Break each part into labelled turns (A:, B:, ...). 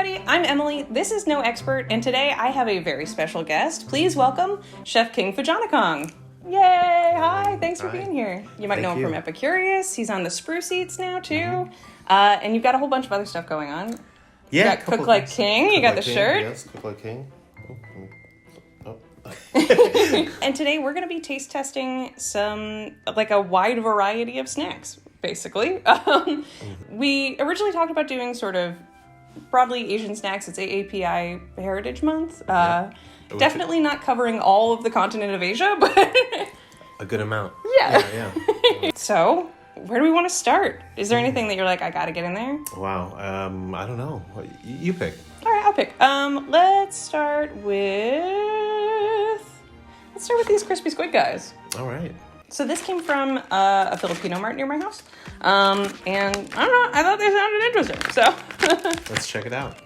A: everybody, I'm Emily, this is No Expert, and today I have a very special guest. Please welcome Chef King Phojanakong. Yay! Hi, thanks for being here. You might know him from Epicurious, he's on the Spruce Eats now too, and you've got a whole bunch of other stuff going on.
B: Yeah,
A: you got Cook Like King, you got the shirt.
B: Yes, Cook Like King.
A: And today we're going to be taste testing a wide variety of snacks, basically. We originally talked about doing sort of broadly Asian snacks. It's AAPI Heritage Month. Definitely not covering all of the continent of Asia, but...
B: a good amount.
A: Yeah. So, where do we want to start? Is there anything that you're like, I got to get in there?
B: Wow. I don't know. You pick.
A: All right, I'll pick. Let's start with these crispy squid guys.
B: All right.
A: So this came from a Filipino mart near my house. And I don't know, I thought they sounded interesting, so.
B: Let's check it out.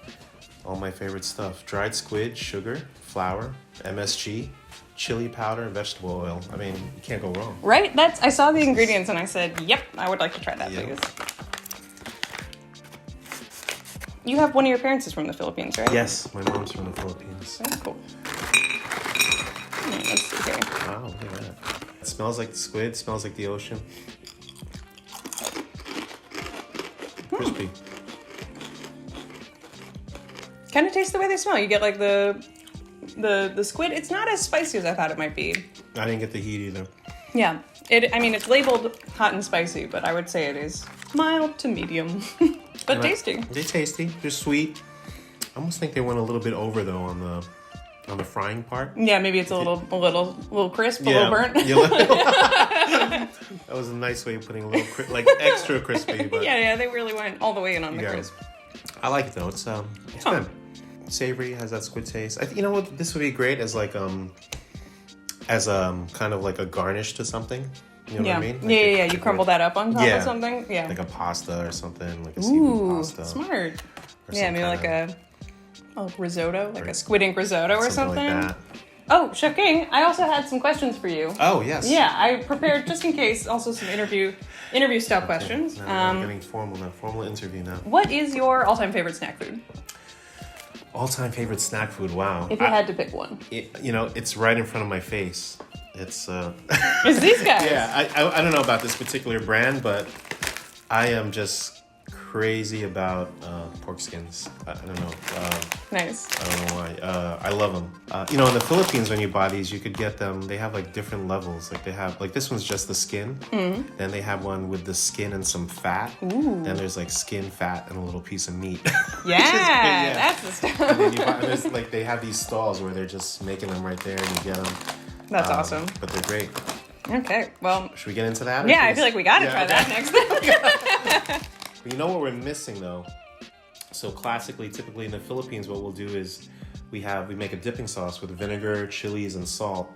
B: All my favorite stuff. Dried squid, sugar, flour, MSG, chili powder, and vegetable oil. I mean, you can't go wrong.
A: Right? I saw the ingredients and I said, yep, I would like to try that, please. You have one of your parents is from the Philippines, right?
B: Yes, my mom's from the Philippines.
A: That's cool. Let's see here.
B: Wow, look at that. It smells like the squid, smells like the ocean. Crispy.
A: Kind of tastes the way they smell. You get like the squid. It's not as spicy as I thought it might be.
B: I didn't get the heat either.
A: Yeah. It's labeled hot and spicy, but I would say it is mild to medium. But tasty.
B: They're tasty. They're sweet. I almost think they went a little bit over though on the frying part.
A: Yeah, maybe it's a little crisp, a little burnt.
B: That was a nice way of putting a little extra crispy. But
A: yeah, they really went all the way in on the crisp.
B: I like it though. It's good. Savory, has that squid taste. You know what? This would be great as kind of like a garnish to something. You know what I mean? Like
A: You crumble that up on top of something. Yeah.
B: Like a pasta or something, like a seafood pasta.
A: Smart. Maybe like a risotto, like a squid ink risotto or something. Like that. Oh, Chef King, I also had some questions for you.
B: Oh, yes.
A: Yeah, I prepared just in case also some interview style questions.
B: Now I'm getting formal interview now.
A: What is your all-time favorite snack food?
B: All-time favorite snack food, wow.
A: If you had to pick one.
B: It's right in front of my face. It's
A: It's these guys.
B: Yeah, I don't know about this particular brand, but I am just crazy about pork skins. I don't know.
A: Nice.
B: I don't know why. I love them. In the Philippines, when you buy these, you could get them. They have like different levels. Like they have this one's just the skin. Mm-hmm. Then they have one with the skin and some fat. Ooh. Then there's like skin, fat, and a little piece of meat.
A: Yeah, that's the stuff.
B: And then they have these stalls where they're just making them right there, and you get them.
A: That's awesome.
B: But they're great.
A: Okay, well.
B: Should we get into that?
A: Yeah, I feel like we got to try that next.
B: You know what we're missing though? So typically in the Philippines, what we'll do is we make a dipping sauce with vinegar, chilies, and salt.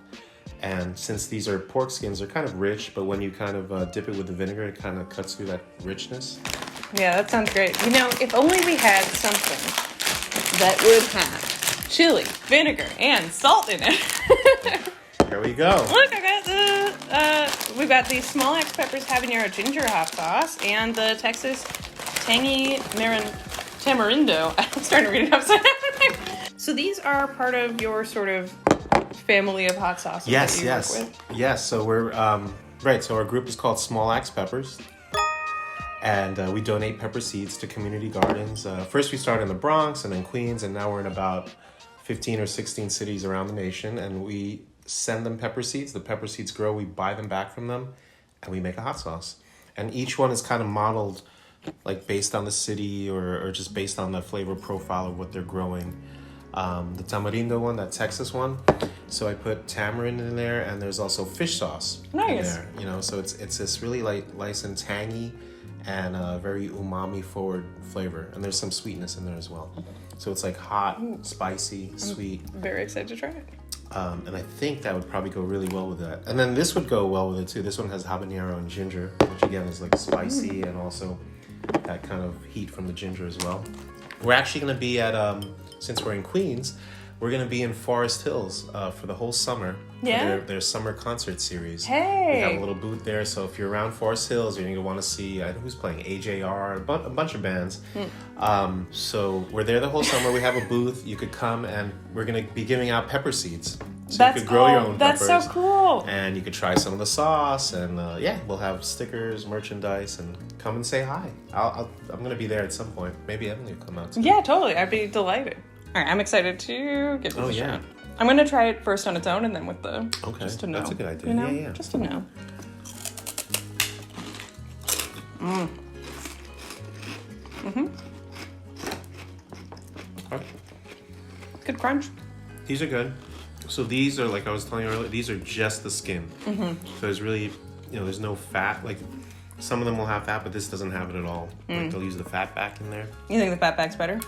B: And since these are pork skins, they're kind of rich, but when you kind of dip it with the vinegar, it kind of cuts through that richness.
A: Yeah, that sounds great. if only we had something that would have chili, vinegar, and salt in it.
B: Here we go.
A: Look, we've got the small X peppers habanero ginger hot sauce and the Texas tangy tamarindo. I'm starting to read it upside down. So these are part of your sort of family of hot sauces that you work with?
B: Yes, so we're, so our group is called Small Axe Peppers. And we donate pepper seeds to community gardens. First we started in the Bronx and then Queens, and now we're in about 15 or 16 cities around the nation, and we send them pepper seeds. The pepper seeds grow, we buy them back from them, and we make a hot sauce. And each one is kind of modeled like based on the city or just based on the flavor profile of what they're growing. The tamarindo one, that Texas one, so I put tamarind in there, and there's also fish sauce in there. So it's this really light and tangy and very umami forward flavor, and there's some sweetness in there as well. So it's like hot, spicy, sweet.
A: I'm very excited to try it.
B: And I think that would probably go really well with that. And then this would go well with it too. This one has habanero and ginger, which again is like spicy and also that kind of heat from the ginger as well. We're actually going to be at, since we're in Queens, we're going to be in Forest Hills for the whole summer.
A: Yeah?
B: For their summer concert series.
A: Hey!
B: We have a little booth there, so if you're around Forest Hills, you're going to want to see, who's playing, AJR, a bunch of bands. So we're there the whole summer. We have a booth. You could come, and we're going to be giving out pepper seeds. So you could grow your own peppers.
A: That's so cool.
B: And you could try some of the sauce, and we'll have stickers, merchandise, and come and say hi. I'm going to be there at some point. Maybe Emily will come out too.
A: Yeah, totally. I'd be delighted. All right, I'm excited to give this a shot. I'm going to try it first on its own and then with the...
B: Okay,
A: just to know.
B: That's a good idea.
A: You know?
B: Yeah.
A: Just to know.
B: Okay.
A: Good crunch.
B: These are good. So these are, like I was telling you earlier, these are just the skin. So there's really, there's no fat. Like, some of them will have fat, but this doesn't have it at all. Like, they'll use the fat back in there.
A: You think the fat back's better?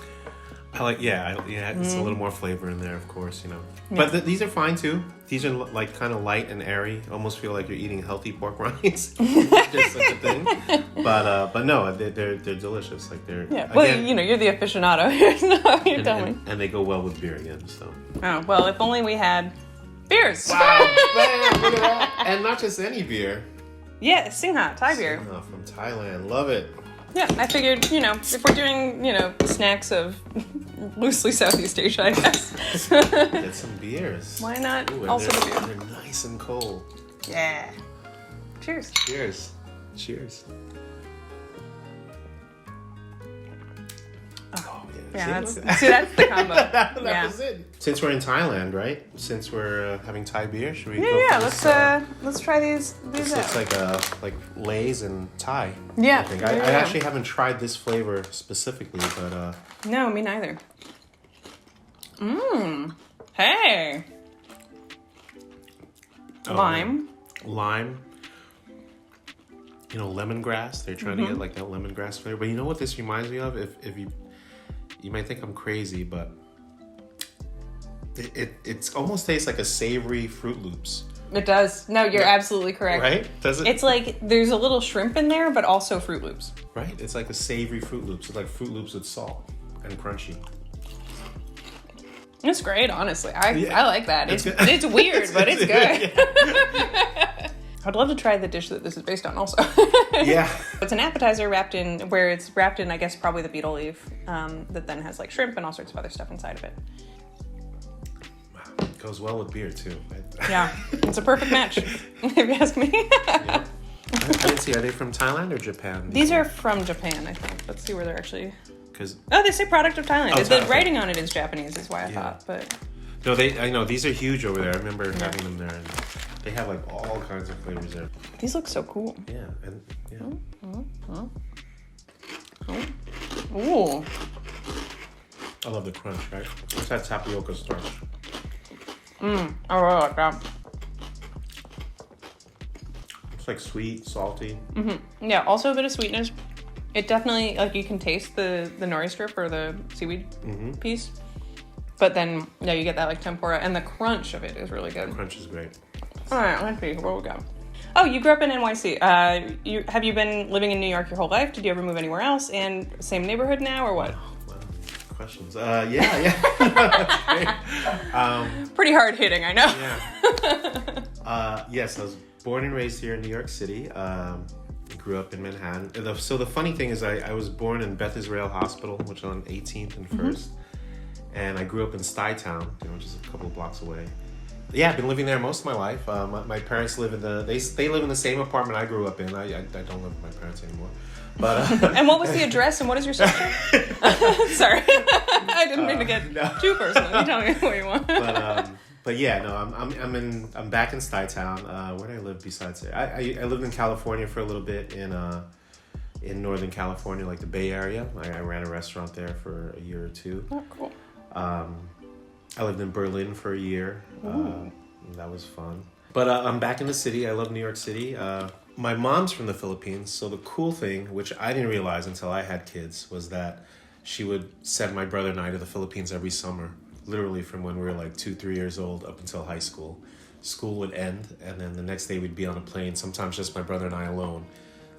B: It's a little more flavor in there, of course, But these are fine too. These are like kind of light and airy. Almost feel like you're eating healthy pork rinds. Just such a thing. But no, they're delicious. Like they're
A: Well, again, you're the aficionado here, so you tell me.
B: And they go well with beer again. So.
A: Oh well, if only we had beers.
B: Wow, man, look at that! And not just any beer.
A: Yeah, Singha Thai beer.
B: Singha from Thailand, love it.
A: Yeah, I figured, if we're doing, snacks of loosely Southeast Asia, I guess.
B: Get some beers.
A: Why not?
B: Ooh,
A: also the beer.
B: They're nice and cold.
A: Yeah. Cheers.
B: Cheers. Cheers. Oh,
A: yeah. That's the combo.
B: that was it. Since we're in Thailand, right? Since we're having Thai beer, should we go for this?
A: Let's try these
B: This
A: out.
B: looks like Lay's and Thai.
A: Yeah.
B: I think. I actually haven't tried this flavor specifically, but
A: no, me neither. Hey. Lime.
B: Lime. Lemongrass. They're trying to get like that lemongrass flavor. But you know what this reminds me of? If you might think I'm crazy, but it almost tastes like a savory Fruit Loops.
A: It does. No, you're absolutely correct.
B: Right? Does it?
A: It's like there's a little shrimp in there, but also Fruit Loops.
B: Right? It's like a savory Fruit Loops. It's like Fruit Loops with salt and crunchy.
A: It's great, honestly. I like that. It's weird, but it's good. I'd love to try the dish that this is based on also.
B: Yeah.
A: It's an appetizer wrapped in, I guess, probably the beetle leaf that then has like shrimp and all sorts of other stuff inside of it.
B: Wow. Goes well with beer, too.
A: Yeah. It's a perfect match, if you ask me.
B: Yeah. I didn't see. Are they from Thailand or Japan?
A: These are from Japan, I think. Let's see where they're actually...
B: Oh,
A: they say product of Thailand.
B: Oh,
A: the writing on it is Japanese, is why I thought, but...
B: No, I know. These are huge over there. I remember having them there. And they have like all kinds of flavors there.
A: These look so cool.
B: Yeah, and
A: Ooh.
B: I love the crunch, right? It's that tapioca starch.
A: I really like that.
B: It's like sweet, salty.
A: Yeah, also a bit of sweetness. It definitely, like, you can taste the nori strip or the seaweed piece. But then, you get that, like, tempura. And the crunch of it is really good.
B: The crunch is great.
A: All right, let's see. Where we go? Oh, you grew up in NYC. Have you been living in New York your whole life? Did you ever move anywhere else? And same neighborhood now, or what?
B: Wow. Questions. Yeah.
A: Pretty hard hitting, I know.
B: Yeah. Yes, I was born and raised here in New York City. Grew up in Manhattan. So the funny thing is I was born in Beth Israel Hospital, which is on 18th and 1st. And I grew up in Stuytown, which is a couple of blocks away. Yeah, I've been living there most of my life. My parents live in they live in the same apartment I grew up in. I don't live with my parents anymore. But
A: and what was the address and what is your sister? Sorry. I didn't mean to get too personal. You tell me what you want.
B: But yeah, no, I'm back in Stuytown. Where did I live besides there? I lived in California for a little bit in Northern California, like the Bay Area. I ran a restaurant there for a year or two.
A: Oh, cool.
B: I lived in Berlin for a year. That was fun. But I'm back in the city. I love New York City. My mom's from the Philippines, so the cool thing, which I didn't realize until I had kids, was that she would send my brother and I to the Philippines every summer, literally from when we were like 2-3 years old up until high school. School would end, and then the next day we'd be on a plane, sometimes just my brother and I alone.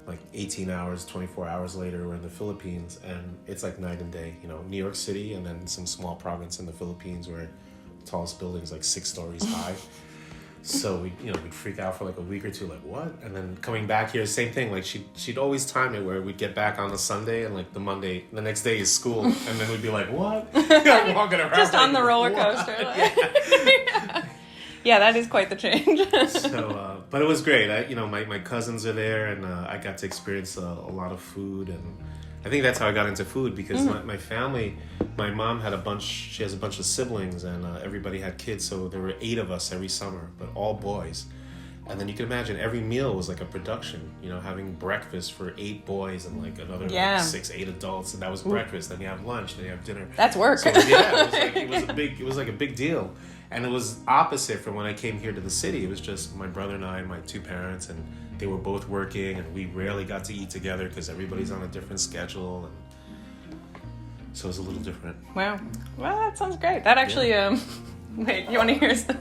B: Like 18 hours, 24 hours later, we're in the Philippines, and it's like night and day. New York City and then some small province in the Philippines where tallest building is like 6 stories high. So we'd freak out for like a week or two, like what? And then coming back here, same thing. Like she'd always time it where we'd get back on a Sunday and like the next day is school, and then we'd be like, what? Walking around
A: just on
B: like,
A: the roller coaster. Like. Yeah, that is quite the change.
B: So, but it was great. My cousins are there, and I got to experience a lot of food, and I think that's how I got into food because my family, my mom she has a bunch of siblings, and everybody had kids, so there were 8 of us every summer, but all boys. And then you can imagine every meal was like a production, having breakfast for 8 boys and like another 6, 8 adults, and that was breakfast. Then you have lunch, then you have dinner.
A: That's work.
B: So it was like a big deal. And it was opposite from when I came here to the city. It was just my brother and I, my 2 parents, and they were both working, and we rarely got to eat together because everybody's on a different schedule, and so it was a little different.
A: Wow. Well, that sounds great. That actually, wait, you want to hear some?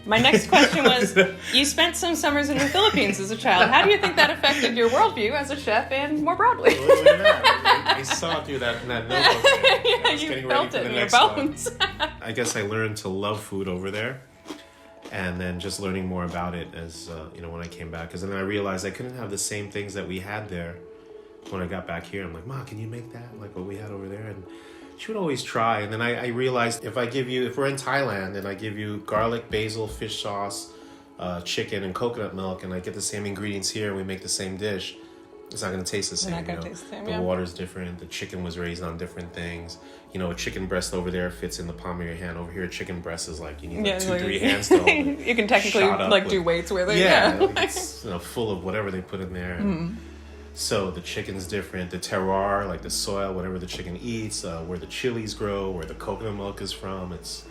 A: My next question was, you spent some summers in the Philippines as a child. How do you think that affected your worldview as a chef and more broadly?
B: Look at that. I saw through that notebook.
A: Yeah, you felt it in your bones.
B: I guess I learned to love food over there, and then just learning more about it as, when I came back. Because then I realized I couldn't have the same things that we had there when I got back here. I'm like, Ma, can you make that? Like what we had over there? And she would always try, and then I realized if we're in Thailand and I give you garlic, basil, fish sauce, chicken, and coconut milk, and I get the same ingredients here and we make the same dish, it's not going to taste the same.
A: Taste the same,
B: the water's different, the chicken was raised on different things. A chicken breast over there fits in the palm of your hand. Over here, a chicken breast is like you need 2-3 hands to hold it.
A: You can technically do weights with it.
B: Yeah, it's full of whatever they put in there. And, so the chicken's different, the terroir, like the soil, whatever the chicken eats, where the chilies grow, where the coconut milk is from. It's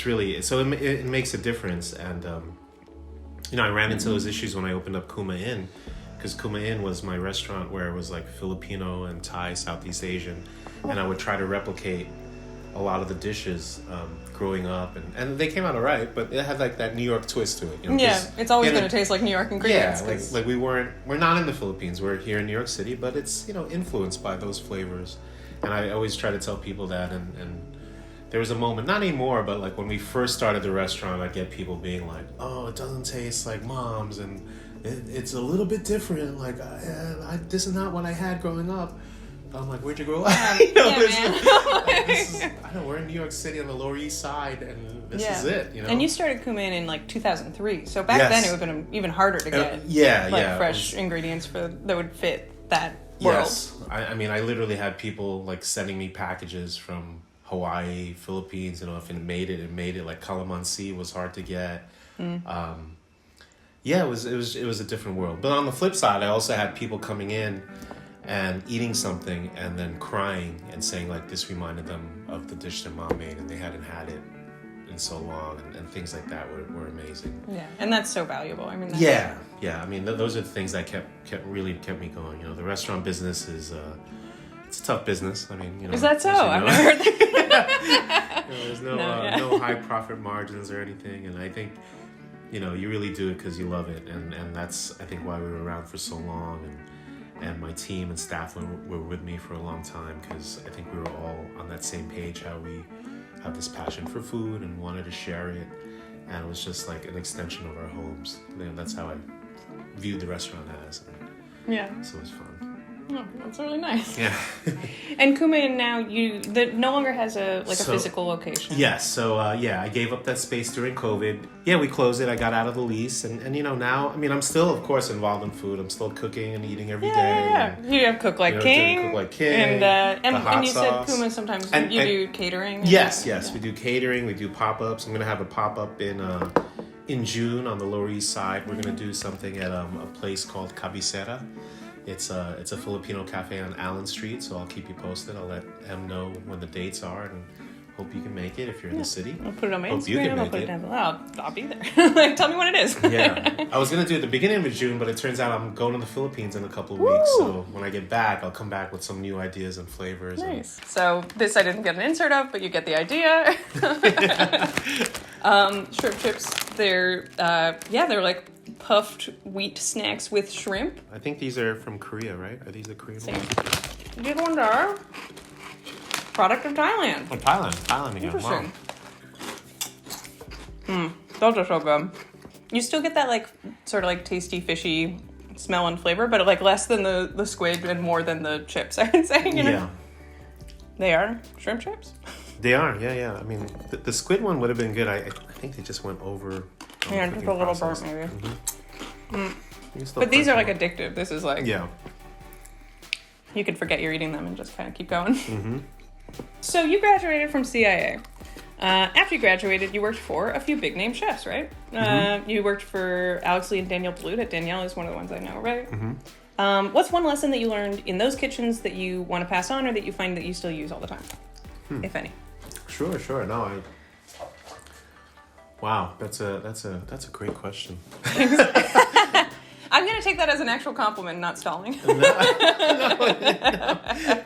B: really, so it makes a difference. And, I ran into those issues when I opened up Kuma Inn, because Kuma Inn was my restaurant where it was like Filipino and Thai, Southeast Asian. And I would try to replicate a lot of the dishes growing up, and they came out all right, but it had like that New York twist to it.
A: It's always going to taste like New York ingredients.
B: Yeah, like we're not in the Philippines, we're here in New York City, but it's influenced by those flavors, and I always try to tell people that. And there was a moment, not anymore, but like when we first started the restaurant, I'd get people being like, "Oh, it doesn't taste like Mom's, and it's a little bit different. Like this is not what I had growing up." I'm like, where'd you grow up?
A: Man.
B: I know, we're in New York City on the Lower East Side, and this is it,
A: And you started Kuma Inn in like 2003, so back then it would have been even harder to get fresh ingredients that would fit that world.
B: Yes, I mean, I literally had people like sending me packages from Hawaii, Philippines. If it made it. Like calamansi was hard to get. It was a different world. But on the flip side, I also had people coming in and eating something and then crying and saying like this reminded them of the dish their mom made and they hadn't had it in so long, and things like that were amazing.
A: Yeah, and that's so valuable. I mean,
B: I mean, those are the things that kept me going. The restaurant business is it's a tough business. I mean,
A: is that so? I've never heard that.
B: There's no high profit margins or anything, and I think you really do it because you love it, and that's I think why we were around for so long, and my team and staff were with me for a long time, because I think we were all on that same page, how we have this passion for food and wanted to share it, and it was just like an extension of our homes. That's how I viewed the restaurant as. So it was fun.
A: Oh, that's really nice.
B: Yeah.
A: And Kuma Inn now no longer has a physical location.
B: Yes. So I gave up that space during COVID. Yeah, we closed it. I got out of the lease, and now I mean I'm still of course involved in food. I'm still cooking and eating every day.
A: Yeah. You have Cook Like King.
B: Cook Like King.
A: And you said Kuma sometimes you do catering.
B: Yes, we do catering. We do pop-ups. I'm gonna have a pop-up in June on the Lower East Side. We're gonna do something at a place called Cabecera. It's a Filipino cafe on Allen Street, so I'll keep you posted. I'll let him know when the dates are, and hope you can make it if you're in the city.
A: I'll put it on my
B: Instagram.
A: You can I'll put it down below. I'll be there. Tell me when it is.
B: Yeah, I was gonna do it at the beginning of June, but it turns out I'm going to the Philippines in a couple of weeks. So when I get back, I'll come back with some new ideas and flavors.
A: Nice. So this I didn't get an insert of, but you get the idea. Shrimp chips. They're like puffed wheat snacks with shrimp.
B: I think these are from Korea, right? Are these the Korean ones?
A: These ones are product of Thailand.
B: Oh, Thailand again.
A: Interesting. Those are so good. You still get that like sort of like tasty fishy smell and flavor, but like less than the squid and more than the chips, I would say. You know?
B: Yeah.
A: They are shrimp chips?
B: They are, yeah. I mean, the squid one would have been good. I think they just went over.
A: Yeah, just a little burnt maybe.
B: Mm-hmm.
A: But these are like addictive. This is like...
B: Yeah.
A: You could forget you're eating them and just kind of keep going.
B: Mm-hmm.
A: So you graduated from CIA. After you graduated, you worked for a few big-name chefs, right? You worked for Alex Lee and Danielle Duluth. Danielle is one of the ones I know, right? Mm-hmm. What's one lesson that you learned in those kitchens that you want to pass on or that you find that you still use all the time, if any?
B: Sure. No, Wow, that's a great question.
A: I'm going to take that as an actual compliment, not stalling.
B: No.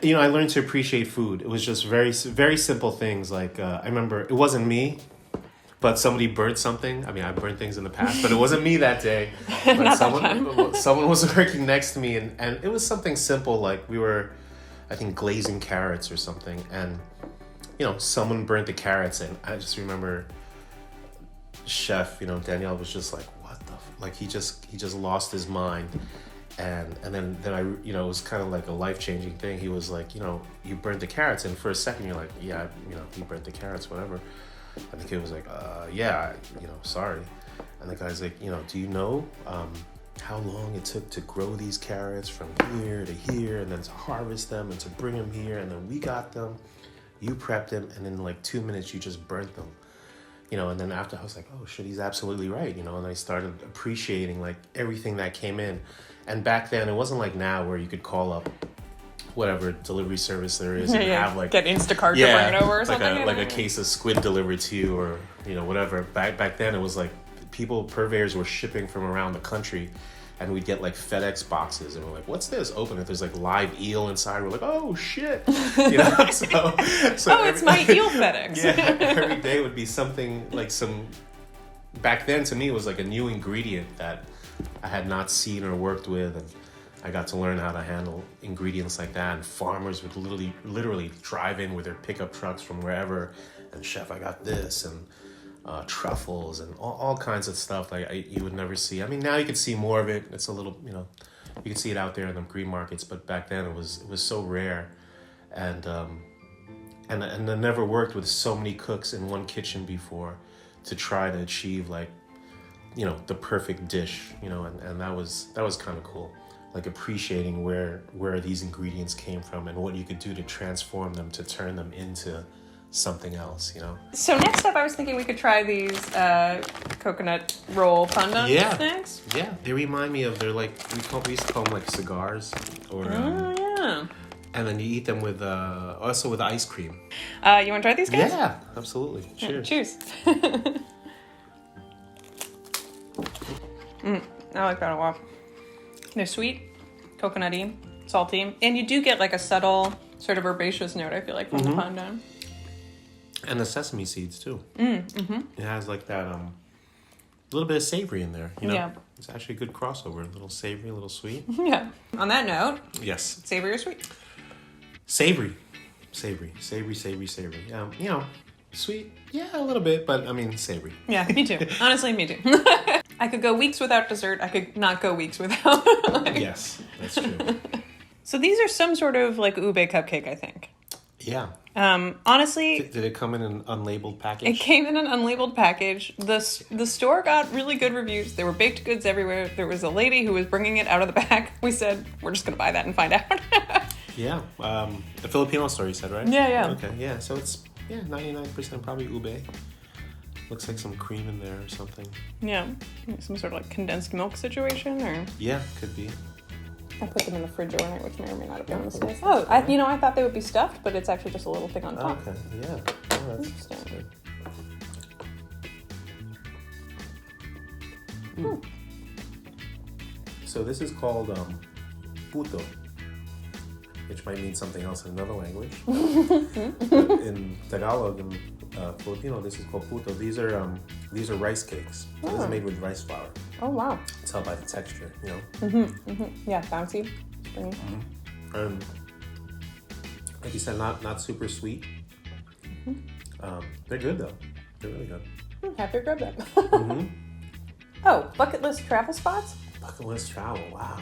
B: You know, I learned to appreciate food. It was just very, very simple things. Like, I remember it wasn't me, but somebody burnt something. I mean, I burned things in the past, but it wasn't me that day. But someone was working next to me, and it was something simple. Like, we were, I think, glazing carrots or something. And, you know, someone burnt the carrots, and I just remember chef, you know, Danielle was just like, like he just lost his mind, and then I, you know, it was kind of like a life-changing thing. He was like, you know, you burnt the carrots, and for a second you're like, yeah, you know, he burnt the carrots, whatever. And the kid was like, yeah, you know, sorry. And the guy's like, you know, do you know how long it took to grow these carrots from here to here, and then to harvest them and to bring them here, and then we got them, you prepped them, and in like 2 minutes you just burnt them. You know, and then after I was like, oh shit, he's absolutely right, you know, and I started appreciating like everything that came in. And back then it wasn't like now where you could call up whatever delivery service there is and have like
A: get Instacart to bring it over or something.
B: Like a case of squid delivered to you, or, you know, whatever. Back then it was like purveyors were shipping from around the country, and we'd get like FedEx boxes, and we're like, what's this? Open it, there's like live eel inside. We're like, oh shit, you know. So
A: it's my eel FedEx.
B: Yeah, every day would be something like some. Back then, to me, it was like a new ingredient that I had not seen or worked with, and I got to learn how to handle ingredients like that. And farmers would literally drive in with their pickup trucks from wherever, and chef, I got this, and truffles and all kinds of stuff like you would never see. I mean, now you can see more of it. It's a little, you know, you can see it out there in the green markets, but back then it was so rare, and I never worked with so many cooks in one kitchen before to try to achieve like, you know, the perfect dish, you know, and that was kind of cool, like appreciating where these ingredients came from and what you could do to transform them, to turn them into something else, you know. So
A: next up, I was thinking we could try these coconut roll pandan snacks.
B: Yeah, they remind me of, they're like, we used to call them like cigars, or
A: yeah.
B: And then you eat them with also with ice cream.
A: You want to try these guys?
B: Yeah, absolutely. Cheers.
A: Cheers. I like that a lot. They're sweet, coconutty, salty, and you do get like a subtle sort of herbaceous note, I feel like, from the pandan.
B: And the sesame seeds too. It has like that little bit of savory in there, you know?
A: Yeah.
B: It's actually a good crossover. A little savory, a little sweet.
A: Yeah. On that note.
B: Yes.
A: Savory or sweet?
B: Savory. You know, sweet, yeah, a little bit, but I mean, savory.
A: Yeah, me too. Honestly, me too. I could go weeks without dessert. I could not go weeks without.
B: Yes, that's true.
A: So these are some sort of like ube cupcake, I think.
B: Yeah.
A: Honestly,
B: did it come in an unlabeled package?
A: It came in an unlabeled package. The store got really good reviews. There were baked goods everywhere. There was a lady who was bringing it out of the back. We said, we're just going to buy that and find out.
B: Yeah. The Filipino store, you said, right?
A: Yeah.
B: Okay, yeah. So it's, 99% probably ube. Looks like some cream in there or something.
A: Yeah. Some sort of like condensed milk situation, or?
B: Yeah, could be.
A: I put them in the fridge overnight, which may or may not have been a mistake. Oh, I thought they would be stuffed, but it's actually just a little thing on top.
B: Okay, yeah. Oh, that's
A: interesting.
B: Good. So this is called puto, which might mean something else in another language. In Tagalog and Filipino, this is called puto. These are rice cakes. So this is made with rice flour.
A: Oh wow!
B: Tell by the texture, you know.
A: Yeah, bouncy, springy.
B: And like you said, not super sweet. They're good though. They're really good.
A: Happy to grab that.
B: Mm-hmm.
A: Oh, bucket list travel spots?
B: Bucket list travel, wow.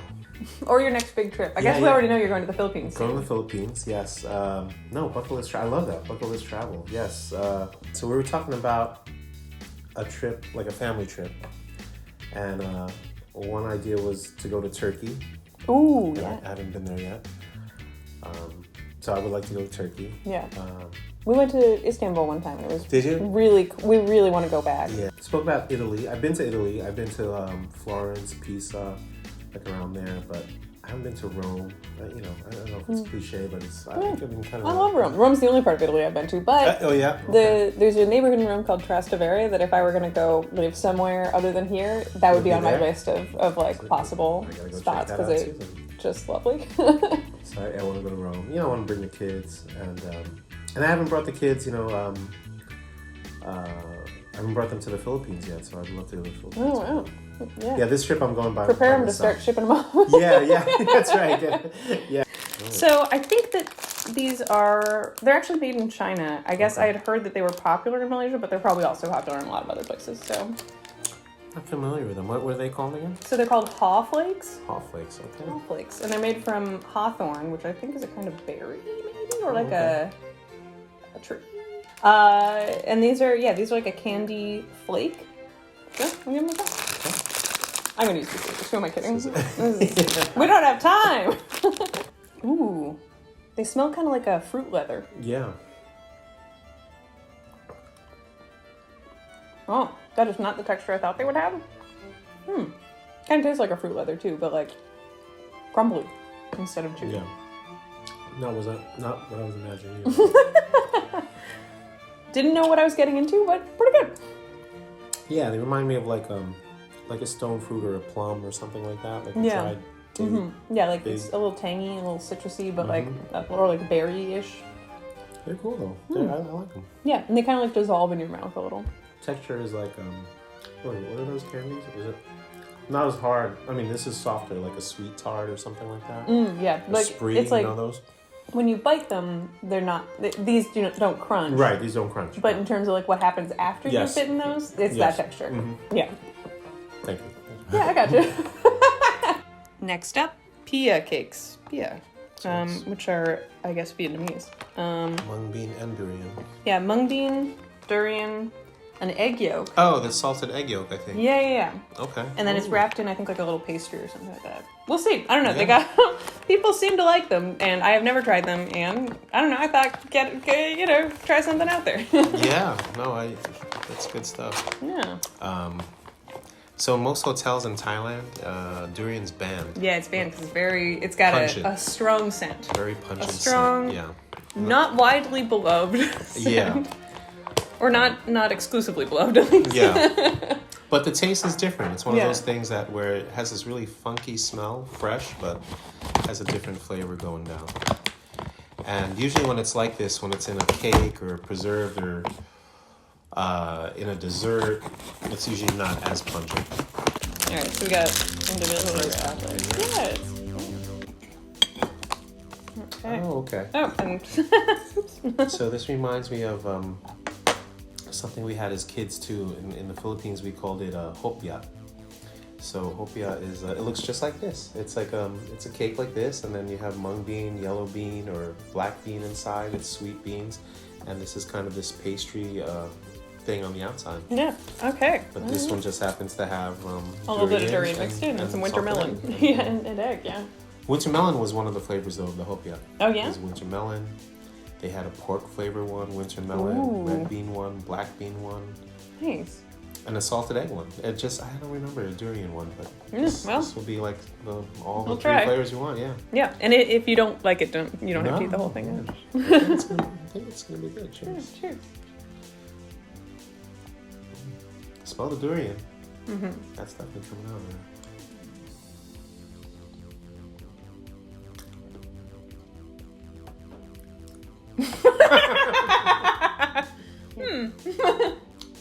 A: Or your next big trip. I guess we already know you're going to the Philippines.
B: Going to the Philippines, yes. No, bucket list travel. I love that, bucket list travel, yes. So we were talking about a trip, like a family trip. And one idea was to go to Turkey.
A: Ooh, yeah.
B: I haven't been there yet. So I would like to go to Turkey.
A: Yeah. We went to Istanbul one time. It was
B: Did you?
A: we really want to go back.
B: Yeah. Spoke about Italy. I've been to Italy. I've been to Florence, Pisa, like around there, but I haven't been to Rome. I don't know if it's cliche, but it's. I think I've been kind of.
A: I love Rome. Rome's the only part of Italy I've been to, but
B: oh yeah. Okay.
A: there's a neighborhood in Rome called Trastevere that if I were gonna go live somewhere other than here, that would be on my list of like possible spots because it's just lovely.
B: So I want to go to Rome. I want to bring the kids, and I haven't brought the kids. I haven't brought them to the Philippines yet, so I'd love to go to the Philippines.
A: Oh wow. Yeah.
B: Yeah, this trip I'm going by.
A: Prepare them to
B: myself.
A: start shipping them off.
B: Yeah, that's right. Yeah.
A: So I think that they're actually made in China. I guess I had heard that they were popular in Malaysia, but they're probably also popular in a lot of other places. So
B: I'm familiar with them. What were they called again?
A: So they're called Haw Flakes.
B: Haw Flakes, okay.
A: Haw Flakes. And they're made from hawthorn, which I think is a kind of berry, maybe? Or like a tree. And these are like a candy flake. Yeah, I'll give them a go. Okay. I'm gonna use these. Who am I kidding? We don't have time! Ooh. They smell kind of like a fruit leather.
B: Yeah.
A: Oh, that is not the texture I thought they would have. Kind of tastes like a fruit leather too, but like crumbly instead of chewy.
B: Yeah. No, was that not what I was imagining either.
A: Didn't know what I was getting into, but pretty good.
B: Yeah, they remind me of like a stone fruit or a plum or something like that. Like a dried date.
A: Yeah, like it's a little tangy, a little citrusy, but like or like berry-ish.
B: They're cool though. I like them.
A: Yeah, and they kind of like dissolve in your mouth a little.
B: Texture is like what are those candies? Is it not as hard? I mean, this is softer, like a sweet tart or something like that.
A: Yeah,
B: A
A: like
B: spree,
A: it's like
B: those.
A: when you bite them, they're not. These don't crunch.
B: Right, these don't crunch.
A: But in terms of like what happens after you've bitten those, it's that texture. Yeah.
B: Thank you.
A: Yeah, I got you. Next up, Pía cakes. Pía. Which are, I guess, Vietnamese.
B: Mung bean and durian.
A: Yeah, mung bean, durian, an egg yolk.
B: Oh, the salted egg yolk, I think.
A: Yeah.
B: Okay.
A: And then it's wrapped in, I think, like a little pastry or something like that. We'll see. I don't know. They got people seem to like them, and I have never tried them. And I don't know. I thought, try something out there.
B: Yeah. No, that's good stuff.
A: Yeah.
B: So in most hotels in Thailand, durian's banned.
A: Yeah, it's banned because it's got a strong scent.
B: Very pungent
A: strong,
B: scent. Yeah.
A: Not widely beloved scent.
B: Yeah.
A: Or not exclusively beloved, at least.
B: Yeah. But the taste is different. It's one of those things where it has this really funky smell, fresh, but has a different flavor going down. And usually when it's like this, when it's in a cake or preserved or in a dessert, it's usually not as pungent.
A: All right, so we got individual chocolates. Yes. Okay.
B: Oh, okay.
A: Oh, and
B: So this reminds me of something we had as kids too. In the Philippines, we called it hopia. So hopia is it looks just like this. It's like it's a cake like this, and then you have mung bean, yellow bean, or black bean inside. It's sweet beans, and this is kind of this pastry thing on the outside.
A: Yeah. Okay.
B: But this one just happens to have
A: a little bit of durian mixed in and some winter melon. Yeah, and egg. Yeah.
B: Winter melon was one of the flavors though of the hopia.
A: Oh yeah.
B: It was winter melon. They had a pork flavor one, winter melon, red bean one, black bean one.
A: Nice.
B: And a salted egg one. I don't remember a durian one, but this will be like all the three flavors you want, yeah.
A: Yeah, and if you don't like it, you don't have to eat the whole thing.
B: I think it's gonna be good. Cheers.
A: Yeah, cheers.
B: Smell the durian. That's definitely coming out there.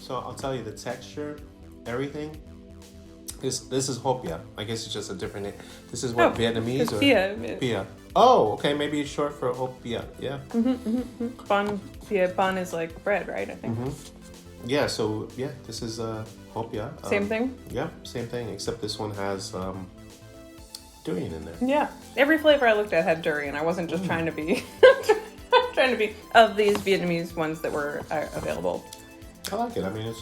B: So I'll tell you the texture, everything. This is hopia. I guess it's just a different name. This is what Vietnamese or Pia. Oh, okay. Maybe it's short for hopia. Yeah.
A: Bun is like bread, right? I think.
B: Yeah, so this is hopia.
A: Same thing?
B: Yeah, same thing, except this one has durian in there.
A: Yeah. Every flavor I looked at had durian. I wasn't just trying to be of these Vietnamese ones that were available.
B: I like it. I mean, it's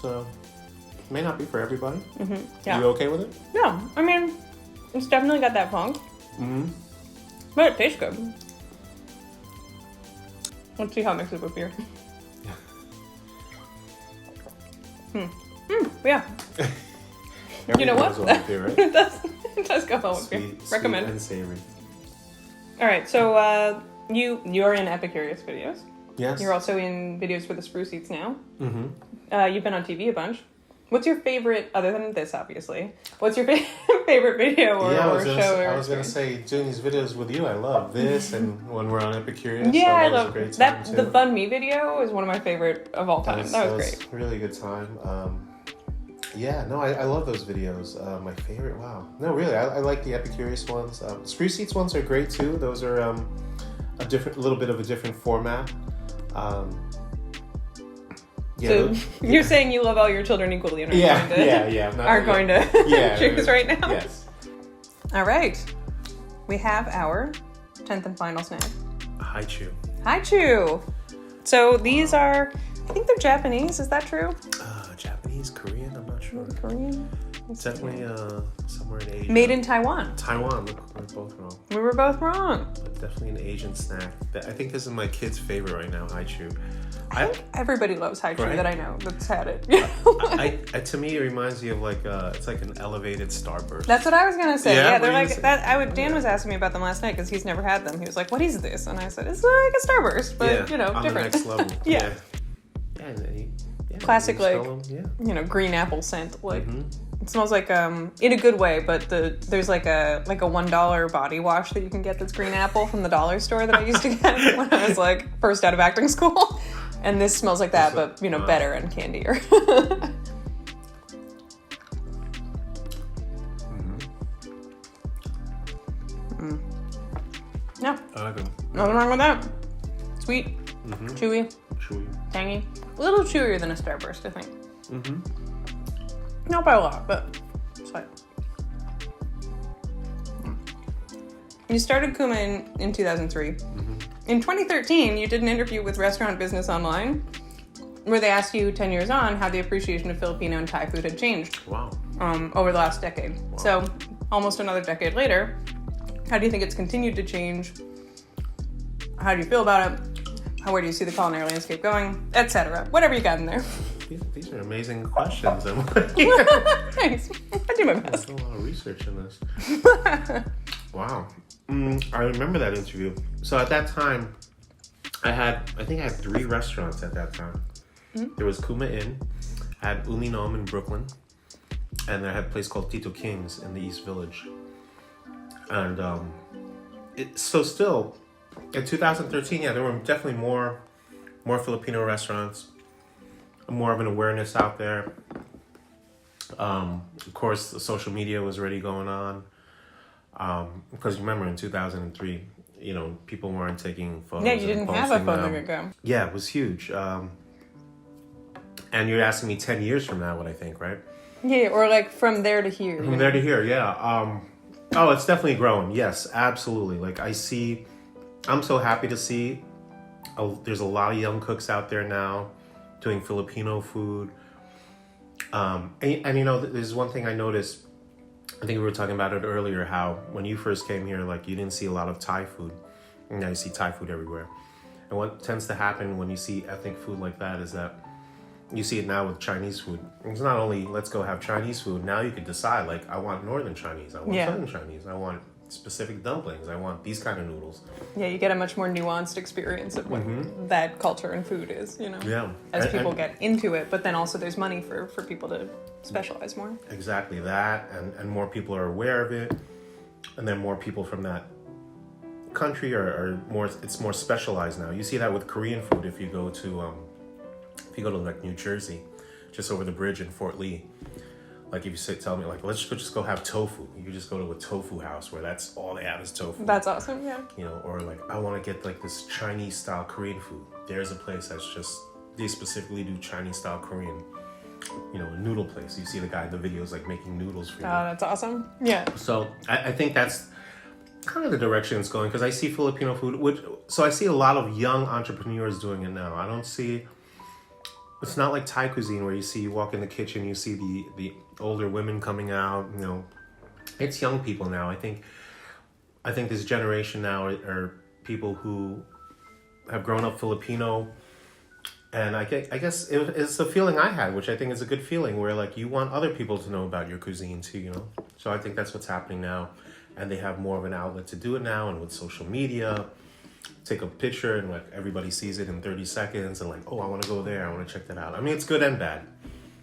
B: may not be for everybody.
A: Mm-hmm. Yeah.
B: You okay with it?
A: Yeah. I mean, it's definitely got that funk.
B: Mm-hmm.
A: But it tastes good. Let's see how it mixes with beer. Yeah. You know what?
B: Beer, right?
A: It does go well with beer. Recommend.
B: Sweet and savory.
A: All right, so you're in Epicurious videos.
B: Yes.
A: You're also in videos for the Spruce Eats now.
B: Mm-hmm.
A: You've been on TV a bunch. What's your favorite, other than this, obviously? What's your favorite video or show?
B: I was gonna say doing these videos with you. I love this, and when we're on Epicurious.
A: Yeah, I
B: was
A: love
B: a great time
A: that.
B: too.
A: The Bun Me video is one of my favorite of all time. That was great.
B: Really good time. I love those videos. My favorite, wow. No, really, I like the Epicurious ones. Spruce Eats ones are great too. Those are a little bit of a different format.
A: So you're saying you love all your children equally and aren't going to choose right now?
B: Yes.
A: All right. We have our 10th and final snack.
B: Haichu.
A: Haichu. So these are, I think they're Japanese. Is that true?
B: Japanese, Korean, I'm not sure.
A: Korean?
B: It's definitely somewhere in Asia.
A: Made in Taiwan.
B: Taiwan, look, we're both wrong.
A: We were both wrong.
B: But definitely an Asian snack. I think this is my kid's favorite right now, Haichu.
A: I think everybody loves Haichu that I know that's had it.
B: To me, it reminds me of like it's like an elevated Starburst.
A: That's what I was gonna say. Yeah, they're like that. Dan was asking me about them last night because he's never had them. He was like, "What is this?" And I said, "It's like a Starburst, but
B: on
A: different."
B: the next level.
A: Yeah. Classic, like green apple scent. Like it smells like in a good way. But there's like a $1 body wash that you can get that's green apple from the dollar store that I used to get when I was like first out of acting school. And this smells like that, but better and candier. Yeah.
B: I like them.
A: Nothing wrong with that. Sweet, chewy, tangy. A little chewier than a Starburst, I think. Not by a lot, but slight. You started Kuma in 2003. In 2013, you did an interview with Restaurant Business Online where they asked you 10 years on how the appreciation of Filipino and Thai food had changed.
B: Wow.
A: Over the last decade.
B: Wow.
A: So almost another decade later, how do you think it's continued to change? How do you feel about it? Where do you see the culinary landscape going? Etc. Whatever you got in there.
B: These are amazing questions.
A: Thanks. I do my best.
B: I did a lot of research in this. Wow. I remember that interview. So at that time, I think I had 3 restaurants at that time. There was Kuma Inn, I had Uminom in Brooklyn, and I had a place called Tito King's in the East Village. And still, in 2013, there were definitely more Filipino restaurants, more of an awareness out there. Of course, the social media was already going on. Because remember in 2003, people weren't taking photos.
A: Yeah, you didn't have a phone ago.
B: Yeah, it was huge. And you're asking me 10 years from now what I think, right?
A: Yeah, or like from there to here.
B: From there to here, yeah. It's definitely growing. Yes, absolutely. Like I'm so happy to see there's a lot of young cooks out there now doing Filipino food. And there's one thing I noticed. I think we were talking about it earlier, how when you first came here, like you didn't see a lot of Thai food. And now you see Thai food everywhere. And what tends to happen when you see ethnic food like that is that you see it now with Chinese food. It's not only let's go have Chinese food. Now you could decide, like, I want Northern Chinese. I want Southern Chinese. I want specific dumplings. I want these kind of noodles. Yeah,
A: you get a much more nuanced experience of what that culture and food is,
B: Yeah.
A: As people get into it. But then also there's money for people to specialize more.
B: Exactly that. And more people are aware of it. And then more people from that country are more, it's more specialized now. You see that with Korean food if you go to like New Jersey, just over the bridge in Fort Lee. Like if you tell me like, let's just go have tofu. You just go to a tofu house where that's all they have is tofu.
A: That's awesome, yeah.
B: Or like I want to get like this Chinese style Korean food. There's a place that's just they specifically do Chinese style Korean, you know, a noodle place. You see the guy in the videos like making noodles for you.
A: Oh, that's awesome. Yeah.
B: So I think that's kind of the direction it's going, because I see Filipino food, so I see a lot of young entrepreneurs doing it now. I don't see, it's not like Thai cuisine where you walk in the kitchen, you see the older women coming out, you know. It's young people now. I think this generation now are people who have grown up Filipino, and I guess it's the feeling I had, which I think is a good feeling, where like you want other people to know about your cuisine too, you know. So I think that's what's happening now, and they have more of an outlet to do it now, and with social media, take a picture and like everybody sees it in 30 seconds, and like, oh, I want to go there, I want to check that out. I mean, it's good and bad.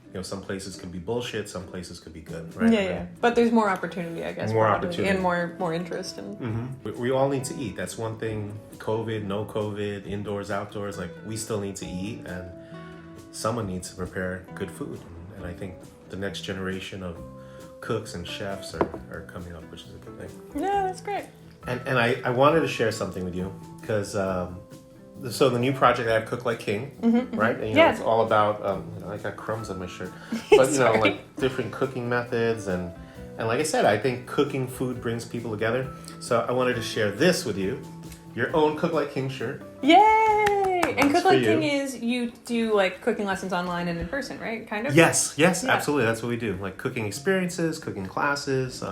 B: You know, some places could be bullshit, some places could be good, right?
A: Yeah. But there's more opportunity, I guess.
B: More opportunity.
A: And more interest. And
B: We all need to eat. That's one thing. COVID, no COVID, indoors, outdoors, like we still need to eat, and someone needs to prepare good food. And I think the next generation of cooks and chefs are coming up, which is a good thing.
A: Yeah, that's great.
B: And I wanted to share something with you, because so the new project I have, Cook Like King, right? And, you know, it's all about, I got crumbs on my shirt, but you know, like different cooking methods, and like I said, I think cooking food brings people together. So I wanted to share this with you, your own Cook Like King shirt.
A: Yay! And Cook Like King is, you do like cooking lessons online and in person, right? Kind of?
B: Yes, absolutely. That's what we do. Like cooking experiences, cooking classes.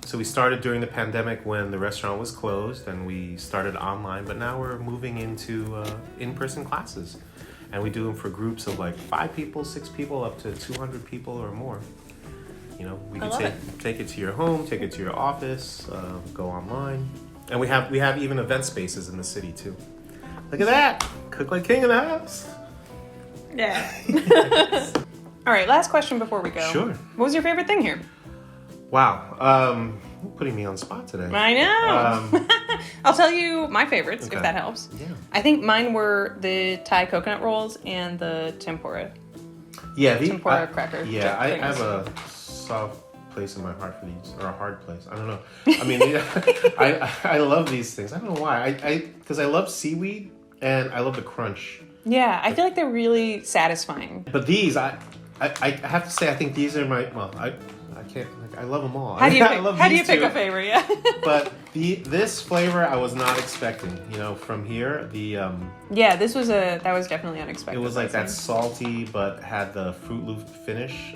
B: So we started during the pandemic when the restaurant was closed, and we started online, but now we're moving into in-person classes. And we do them for groups of like 5 people, 6 people, up to 200 people or more. You know, we can take it to your home, take it to your office, go online. And we have even event spaces in the city too. Look at that! Cook Like King in the house.
A: Yeah. All right, last question before we go.
B: Sure.
A: What was your favorite thing here?
B: Wow. You're putting me on the spot today.
A: I know. I'll tell you my favorites, if that helps.
B: Yeah.
A: I think mine were the Thai coconut rolls and the tempura.
B: Yeah,
A: tempura cracker.
B: Yeah, I have a soft place in my heart for these, or a hard place. I don't know. I mean, I love these things. I don't know why. Because I love seaweed and I love the crunch.
A: Yeah, I feel like they're really satisfying.
B: But these, I have to say, I think these are I can't. Like, I love them all.
A: How do you pick a favorite? Yeah.
B: But this flavor I was not expecting. You know, from here
A: Yeah, that was definitely unexpected.
B: It was like that salty, but had the Fruit Loop finish,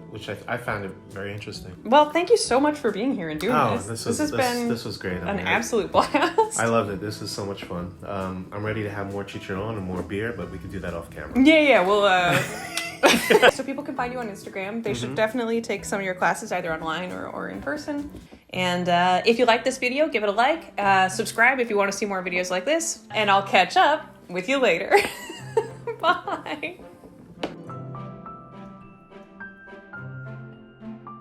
B: which I found it very interesting.
A: Well, thank you so much for being here and doing this.
B: This was great.
A: An absolute blast.
B: I loved it. This was so much fun. I'm ready to have more chicharron and more beer, but we could do that off camera.
A: Yeah. We'll. So people can find you on Instagram. They should definitely take some of your classes either online or in person. And if you like this video, give it a like. Subscribe if you want to see more videos like this. And I'll catch up with you later. Bye.